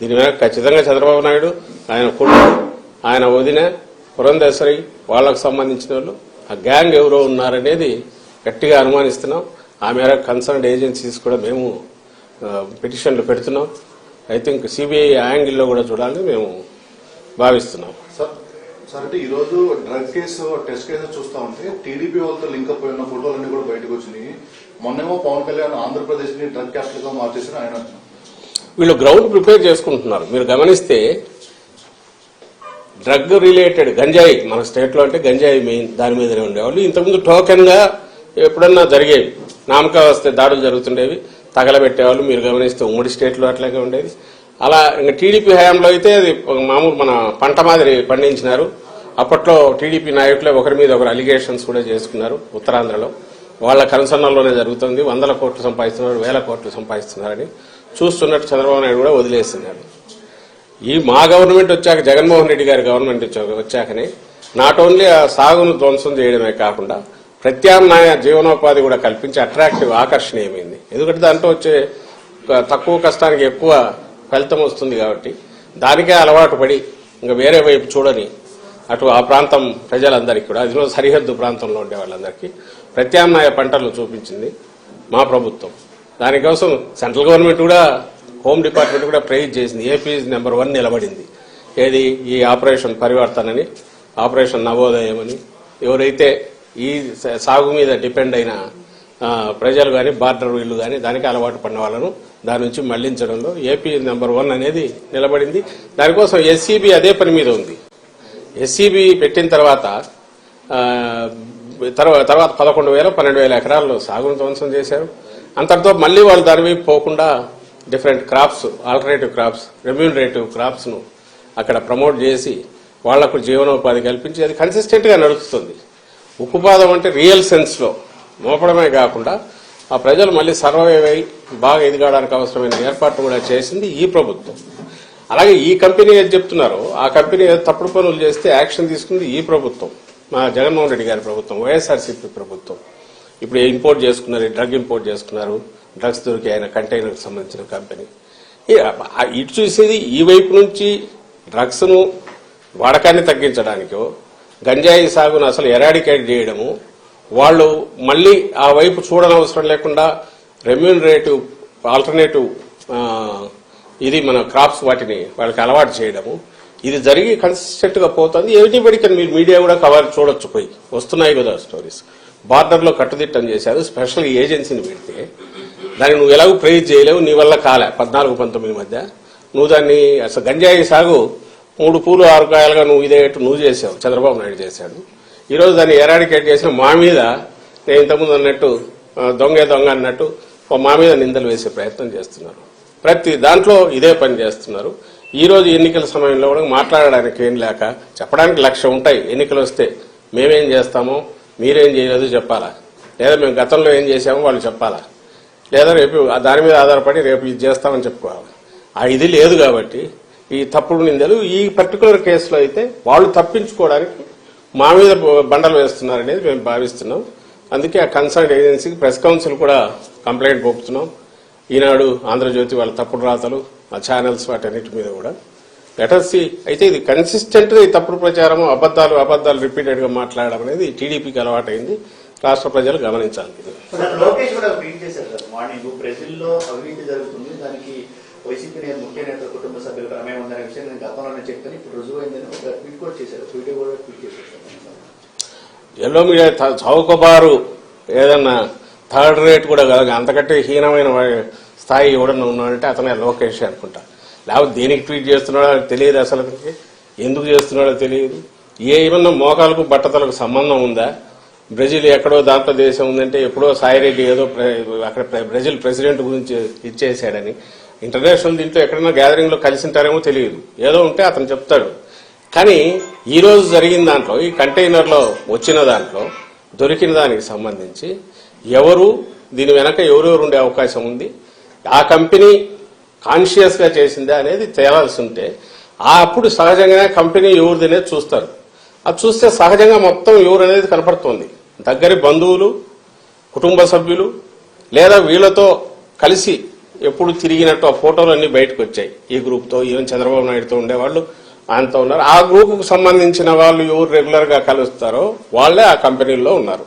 దీని మీద ఖచ్చితంగా చంద్రబాబు నాయుడు, ఆయన కొడుకు, ఆయన వదిన, పురంధేశ్వరి వాళ్లకు సంబంధించిన వాళ్ళు ఆ గ్యాంగ్ ఎవరో ఉన్నారనేది గట్టిగా అనుమానిస్తున్నాం. ఆ మేర కన్సర్న్డ్ ఏజెన్సీస్ కూడా మేము పిటిషన్లు పెడుతున్నాం. ఐ థింక్ సిబిఐ యాంగిల్లో కూడా చూడాలని మేము భావిస్తున్నాం. సార్ అంటే ఈ రోజు డ్రగ్ కేసు టెస్ట్ కేసు చూస్తా ఉంటే టీడీపీ వాళ్ళతో లింక్ అప్ అయిన ఫోటోలన్నీ కూడా బయటకు వచ్చినాయి. మొన్నేమో పవన్ కళ్యాణ్ ఆంధ్రప్రదేశ్ ని డ్రగ్ క్యాపిటల్ గా మార్చేసిన ఆయన వీళ్ళు గ్రౌండ్ ప్రిపేర్ చేసుకుంటున్నారు. మీరు గమనిస్తే డ్రగ్ రిలేటెడ్ గంజాయి మన స్టేట్ లో అంటే గంజాయి మెయిన్ దాని మీదనే ఉండేవాళ్ళు. ఇంతకుముందు టోకెన్ గా ఎప్పుడన్నా జరిగేవి, నామకా వస్తే దాడులు జరుగుతుండేవి, తగలబెట్టేవాళ్ళు. మీరు గమనిస్తే ఉమ్మడి స్టేట్ లో అట్లాగే ఉండేది. అలా ఇంకా టీడీపీ హయాంలో అయితే అది మామూలు మన పంట మాదిరి పండించినారు. అప్పట్లో టీడీపీ నాయకులే ఒకరి మీద ఒకరు అలిగేషన్స్ కూడా చేసుకున్నారు. ఉత్తరాంధ్రలో వాళ్ళ కన్సర్న్లోనే జరుగుతుంది. 100 కోట్లు సంపాదిస్తున్నారు, 1000 కోట్లు సంపాదిస్తున్నారని చూస్తున్నట్టు చంద్రబాబు నాయుడు కూడా వదిలేస్తున్నాడు. ఈ మా గవర్నమెంట్ వచ్చాక, జగన్మోహన్ రెడ్డి గారి గవర్నమెంట్ వచ్చాకనే నాట్ ఓన్లీ ఆ సాగును ధ్వంసం చేయడమే కాకుండా ప్రత్యామ్నాయ జీవనోపాధి కూడా కల్పించి అట్రాక్టివ్ ఆకర్షణీయమైంది. ఎందుకంటే దాంట్లో వచ్చే తక్కువ కష్టానికి ఎక్కువ ఫలితం వస్తుంది కాబట్టి దానికే అలవాటు పడి ఇంకా వేరే వైపు చూడని అటు ఆ ప్రాంతం ప్రజలందరికీ కూడా, అదిలో సరిహద్దు ప్రాంతంలో ఉండే వాళ్ళందరికీ ప్రత్యామ్నాయ పంటలు చూపించింది మా ప్రభుత్వం. దానికోసం సెంట్రల్ గవర్నమెంట్ కూడా, హోమ్ డిపార్ట్మెంట్ కూడా ప్రైజ్ చేసింది. ఏపీ నెంబర్ 1 నిలబడింది. ఏది ఈ ఆపరేషన్ పరివర్తనని, ఆపరేషన్ నవోదయం అని. ఎవరైతే ఈ సాగు మీద డిపెండ్ అయిన ప్రజలు కానీ, బార్డర్ వీళ్లు కానీ దానికి అలవాటు పడిన వాళ్ళను దాని నుంచి మళ్లించడంలో ఏపీ నెంబర్ 1 అనేది నిలబడింది. దానికోసం ఎస్సీబీ అదే పని మీద ఉంది. ఎస్సీబీ పెట్టిన తర్వాత 11,000, 12,000 ఎకరాల్లో సాగును ధ్వంసం చేశారు. అంతటితో మళ్లీ వాళ్ళు దాని వైపు పోకుండా different crops, alternative crops, remunerative crops ను అక్కడ ప్రమోట్ చేసి వాళ్లకు జీవనోపాధి కల్పించి అది కన్సిస్టెంట్ గా నడుస్తుంది. ఉక్కుపాదం అంటే రియల్ సెన్స్ లో మోపడమే కాకుండా ఆ ప్రజలు మళ్లీ సర్వైవ్ అయి బాగా ఎదగడానికి అవసరమైన ఏర్పాట్లు కూడా చేసింది ఈ ప్రభుత్వం. అలాగే ఈ కంపెనీ ఏది చెప్తున్నారో ఆ కంపెనీ తప్పుడు పనులు చేస్తే యాక్షన్ తీసుకుంది ఈ ప్రభుత్వం, మా జగన్మోహన్ రెడ్డి గారి ప్రభుత్వం, వైఎస్ఆర్సీపీ ప్రభుత్వం. ఇప్పుడు ఇంపోర్ట్ చేసుకున్నారు, డ్రగ్ ఇంపోర్ట్ చేసుకున్నారు, డ్రగ్స్ దొరికి ఆయన కంటైనర్ కి సంబంధించిన కంపెనీ. ఇటు చూసేది ఈ వైపు నుంచి డ్రగ్స్ ను వాడకాన్ని తగ్గించడానికో, గంజాయి సాగును అసలు ఎరాడికేట్ చేయడము, వాళ్ళు మళ్లీ ఆ వైపు చూడనవసరం లేకుండా రెమ్యూనరేటివ్ ఆల్టర్నేటివ్ ఇది మన క్రాప్స్ వాటిని వాళ్ళకి అలవాటు చేయడము, ఇది జరిగి కన్సిస్టెంట్ గా పోతుంది. ఎవ్రీబడికి మీరు మీడియా కూడా కవర్ చూడొచ్చు, పోయి వస్తున్నాయి కదా స్టోరీస్. బార్డర్ లో కట్టుదిట్టం చేశారు, స్పెషల్ ఏజెన్సీని పెడితే దాన్ని నువ్వు ఎలాగూ ప్రైజ్ చేయలేవు, నీ వల్ల కాలే. 14-19 మధ్య నువ్వు దాన్ని అసలు గంజాయి సాగు 3 పూలు 6 కాయలుగా నువ్వు ఇదేట్టు నువ్వు చేసావు, చంద్రబాబు నాయుడు చేశాడు. ఈ రోజు దాన్ని ఎరాడికేట్ చేసిన మా మీద, నేను ఇంతకుముందు అన్నట్టు దొంగ అన్నట్టు మా మీద నిందలు వేసే ప్రయత్నం చేస్తున్నారు. ప్రతి దాంట్లో ఇదే పని చేస్తున్నారు. ఈ రోజు ఎన్నికల సమయంలో కూడా మాట్లాడడానికి ఏం లేక, చెప్పడానికి 1,00,000 ఉంటాయి. ఎన్నికలు వస్తే మేమేం చేస్తామో మీరేం చేయలేదు చెప్పాలా, లేదా మేము గతంలో ఏం చేశామో వాళ్ళు చెప్పాలా, లేదా రేపు దాని మీద ఆధారపడి రేపు ఇది చేస్తామని చెప్పుకోవాలి. ఇది లేదు కాబట్టి ఈ తప్పుడు నిందలు ఈ పర్టికులర్ కేసులో అయితే వాళ్ళు తప్పించుకోవడానికి మా మీద బండలు వేస్తున్నారనేది మేము భావిస్తున్నాం. అందుకే ఆ కన్సర్న్ ఏజెన్సీకి ప్రెస్ కౌన్సిల్ కూడా కంప్లైంట్ పంపుతున్నాం. ఈనాడు, ఆంధ్రజ్యోతి వాళ్ళ తప్పుడు రాతలు, ఆ ఛానల్స్ వాటన్నిటి మీద కూడా లెటర్సీ. అయితే ఇది కన్సిస్టెంట్ గా ఈ తప్పుడు ప్రచారం, అబద్దాలు రిపీటెడ్ గా మాట్లాడడం అనేది టీడీపీకి అలవాటైంది. రాష్ట్ర ప్రజలు గమనించాలి. లోకేష్ కూడా ట్వీట్ చేశారు సార్, మార్నింగ్ బ్రెజిల్లో అవినీతి జరుగుతుంది, దానికి వైసీపీ ముఖ్య నేతల కుటుంబ సభ్యులు ప్రమేయం ఉందనే విషయం నేను గతంలోనే చెప్తాను, ఇప్పుడు రుజువు అయిందని ఒక ట్వీట్ కూడా చేశారు. ట్వీట్ చేశారు. ఎల్లో మీడియా చౌకబారు ఏదన్నా థర్డ్ రేట్ కూడా కాదు, అంతకంటే హీనమైన స్థాయి ఎవడన్నా ఉన్నాడంటే అతనే లోకేష్ అనుకుంటా. లేకపోతే దేనికి ట్వీట్ చేస్తున్నాడో తెలియదు, అసలు ఎందుకు చేస్తున్నాడో తెలియదు. ఏమన్నా మోకాలకు బట్టతలకు సంబంధం ఉందా? బ్రెజిల్ ఎక్కడో దాంట్లో దేశం ఉందంటే ఎప్పుడో సాయిరెడ్డి ఏదో అక్కడ బ్రెజిల్ ప్రెసిడెంట్ గురించి ఇచ్చేసాడని, ఇంటర్నేషనల్ దీంట్లో ఎక్కడైనా గ్యాదరింగ్ లో కలిసి ఉంటారేమో తెలియదు, ఏదో ఉంటే అతను చెప్తాడు. కానీ ఈ రోజు జరిగిన దాంట్లో, ఈ కంటైనర్ లో వచ్చిన దాంట్లో దొరికిన దానికి సంబంధించి ఎవరు దీని వెనక ఎవరెవరు ఉండే అవకాశం ఉంది, ఆ కంపెనీ కాన్షియస్ గా చేసిందా అనేది తేలాల్సి ఉంటే అప్పుడు సహజంగానే కంపెనీ ఎవరిది అనేది చూస్తారు. అది చూస్తే సహజంగా మొత్తం ఎవరు అనేది కనపడుతోంది. దగ్గరి బంధువులు, కుటుంబ సభ్యులు, లేదా వీళ్లతో కలిసి ఎప్పుడు తిరిగినట్టు ఆ ఫోటోలు అన్ని బయటకు వచ్చాయి. ఈ గ్రూప్ తో ఈవెన్ చంద్రబాబు నాయుడుతో ఉండేవాళ్ళు ఆయనతో ఉన్నారు. ఆ గ్రూప్ కు సంబంధించిన వాళ్ళు ఎవరు రెగ్యులర్ గా కలుస్తారో వాళ్ళే ఆ కంపెనీల్లో ఉన్నారు.